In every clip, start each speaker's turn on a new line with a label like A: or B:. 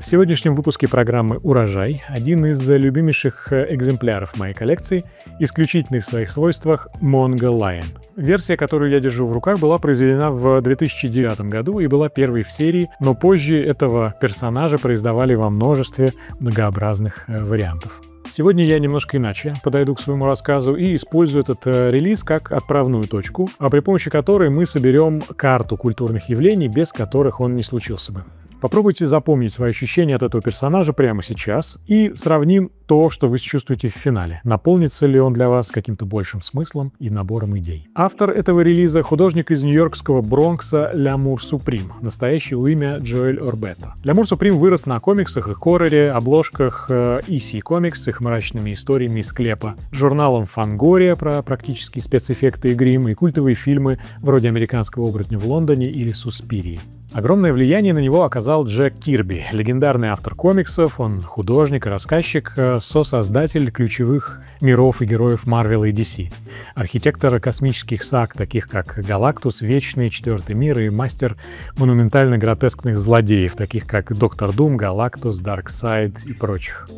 A: В сегодняшнем выпуске программы «Урожай» один из любимейших экземпляров моей коллекции, исключительный в своих свойствах Mongo Lion. Версия, которую я держу в руках, была произведена в 2009 году и была первой в серии, но позже этого персонажа производили во множестве многообразных вариантов. Сегодня я немножко иначе подойду к своему рассказу и использую этот релиз как отправную точку, при помощи которой мы соберем карту культурных явлений, без которых он не случился бы. Попробуйте запомнить свои ощущения от этого персонажа прямо сейчас и сравним то, что вы чувствуете в финале. Наполнится ли он для вас каким-то большим смыслом и набором идей. Автор этого релиза — художник из нью-йоркского Бронкса Лямур Суприм, настоящее имя Джоэль Орбетто. Лямур Суприм вырос на комиксах и хорроре, обложках EC Comics с их мрачными историями из склепа, журналом Фангория про практические спецэффекты и грим и культовые фильмы вроде «Американского оборотня в Лондоне» или «Суспирии». Огромное влияние на него оказал Джек Кирби, легендарный автор комиксов, он художник и рассказчик, сосоздатель ключевых миров и героев Marvel и DC, архитектор космических саг, таких как Галактус, Вечный, Четвертый мир и мастер монументально-гротескных злодеев, таких как Доктор Дум, Галактус, Дарксайд и прочих.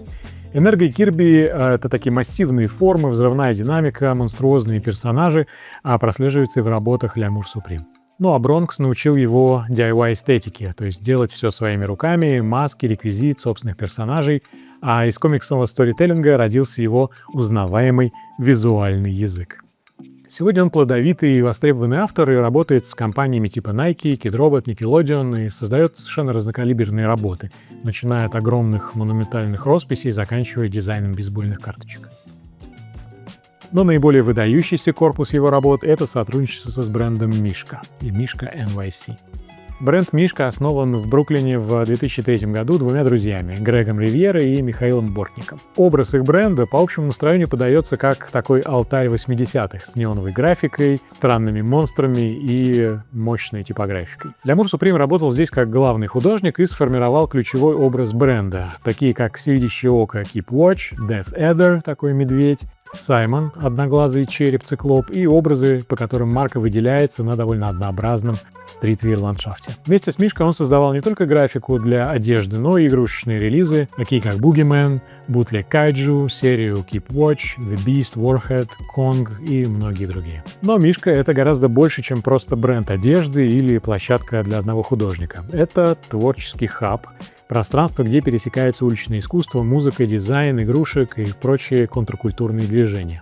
A: Энергия Кирби — это такие массивные формы, взрывная динамика, монструозные персонажи, прослеживаются и в работах Лямур Суприм. Ну а Бронкс научил его DIY-эстетике, то есть делать все своими руками, маски, реквизит, собственных персонажей, а из комиксового сторителлинга родился его узнаваемый визуальный язык. Сегодня он плодовитый и востребованный автор и работает с компаниями типа Nike, Kidrobot, Nickelodeon и создает совершенно разнокалиберные работы, начиная от огромных монументальных росписей и заканчивая дизайном бейсбольных карточек. Но наиболее выдающийся корпус его работ — это сотрудничество с брендом Мишка и Мишка NYC. Бренд Мишка основан в Бруклине в 2003 году двумя друзьями — Грегом Ривьера и Михаилом Бортником. Образ их бренда по общему настроению подается как такой алтарь 80-х с неоновой графикой, странными монстрами и мощной типографикой. Лямур Суприм работал здесь как главный художник и сформировал ключевой образ бренда, такие как «Всевидящее око» Keep Watch, Death Adder, такой медведь, Саймон, одноглазый череп-циклоп и образы, по которым марка выделяется на довольно однообразном стритвир-ландшафте. Вместе с Мишкой он создавал не только графику для одежды, но и игрушечные релизы, такие как Boogeyman, Bootleg Kaiju, серию Keep Watch, The Beast, Warhead, Kong и многие другие. Но Мишка — это гораздо больше, чем просто бренд одежды или площадка для одного художника. Это творческий хаб, пространство, где пересекаются уличное искусство, музыка, дизайн, игрушек и прочие контркультурные движения.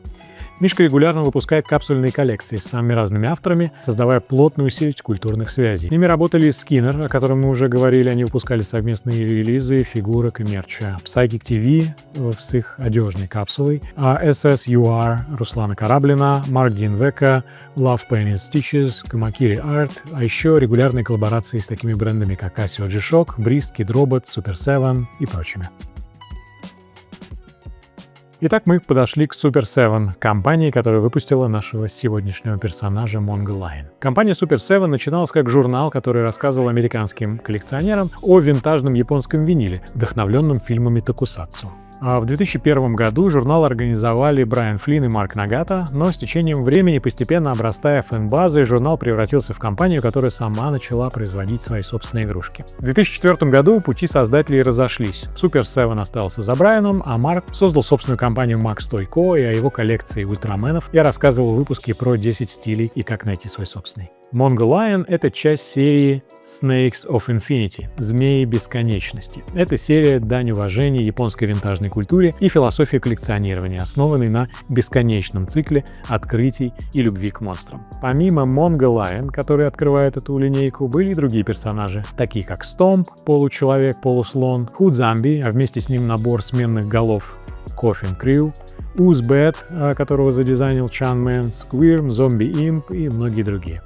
A: Мишка регулярно выпускает капсульные коллекции с самыми разными авторами, создавая плотную сеть культурных связей. С ними работали Скиннер, о котором мы уже говорили, они выпускали совместные релизы фигурок и мерча. Psychic TV с их одежной капсулой, SSUR Руслана Кораблина, Марк Динвека, Love Painted Stitches, Камакири Art, а еще регулярные коллаборации с такими брендами, как Casio G-Shock, Breeze, Kidrobot, Super 7 и прочими. Итак, мы подошли к Super 7, компании, которая выпустила нашего сегодняшнего персонажа Mongo Lion. Компания Super 7 начиналась как журнал, который рассказывал американским коллекционерам о винтажном японском виниле, вдохновленном фильмами токусатсу. А в 2001 году журнал организовали Брайан Флинн и Марк Нагата, но с течением времени, постепенно обрастая фэн-базой, журнал превратился в компанию, которая сама начала производить свои собственные игрушки. В 2004 году пути создателей разошлись. Super 7 остался за Брайаном, а Марк создал собственную компанию Max Toy Co. и о его коллекции ультраменов я рассказывал в выпуске про 10 стилей и как найти свой собственный. Mongo Lion — это часть серии Snakes of Infinity — Змеи Бесконечности. Это серия дань уважения японской винтажной культуре и философии коллекционирования, основанной на бесконечном цикле открытий и любви к монстрам. Помимо Mongo Lion, который открывает эту линейку, были и другие персонажи, такие как Stomp, получеловек, полуслон, Hood Zombie, а вместе с ним набор сменных голов Coffin Crew, Uzbet, которого задизайнил Chan Man, Squirm, Zombie Imp и многие другие.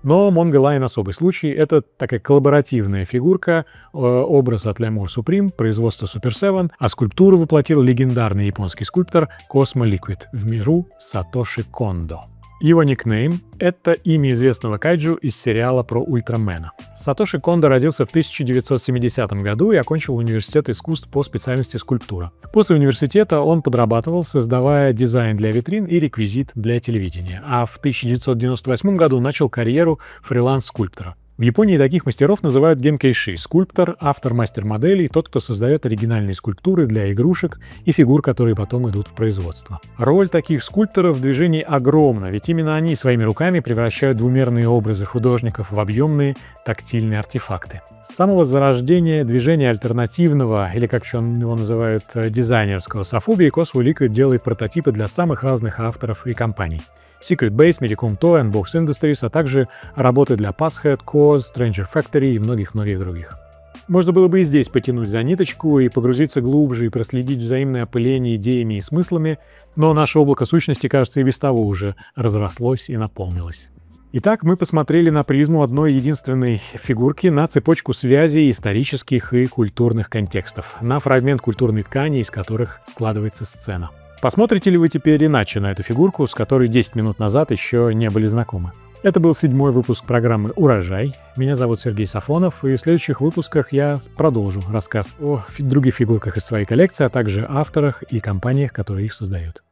A: Но Mongo Lion — особый случай. Это такая коллаборативная фигурка, образ от Лямур Суприм, производство Super 7, а скульптуру воплотил легендарный японский скульптор Cosmo Liquid в миру Сатоши Кондо. Его никнейм — это имя известного кайджу из сериала про Ультрамена. Сатоши Кондо родился в 1970 году и окончил университет искусств по специальности скульптура. После университета он подрабатывал, создавая дизайн для витрин и реквизит для телевидения, а в 1998 году начал карьеру фриланс-скульптора. В Японии таких мастеров называют генкейши — скульптор, автор мастер-моделей, тот, кто создает оригинальные скульптуры для игрушек и фигур, которые потом идут в производство. Роль таких скульпторов в движении огромна, ведь именно они своими руками превращают двумерные образы художников в объемные тактильные артефакты. С самого зарождения движения альтернативного, или как еще его называют, дизайнерского софуби, Cosmo Liquid делает прототипы для самых разных авторов и компаний. Secret Base, Medicom Toy, Unbox Industries, а также работы для Passhead, Cause, Stranger Factory и многих-многих других. Можно было бы и здесь потянуть за ниточку и погрузиться глубже и проследить взаимное опыление идеями и смыслами, но наше облако сущности, кажется, и без того уже разрослось и наполнилось. Итак, мы посмотрели на призму одной единственной фигурки, на цепочку связей исторических и культурных контекстов, на фрагмент культурной ткани, из которых складывается сцена. Посмотрите ли вы теперь иначе на эту фигурку, с которой 10 минут назад еще не были знакомы? Это был 7-й выпуск программы «Урожай». Меня зовут Сергей Сафонов, и в следующих выпусках я продолжу рассказ о других фигурках из своей коллекции, а также авторах и компаниях, которые их создают.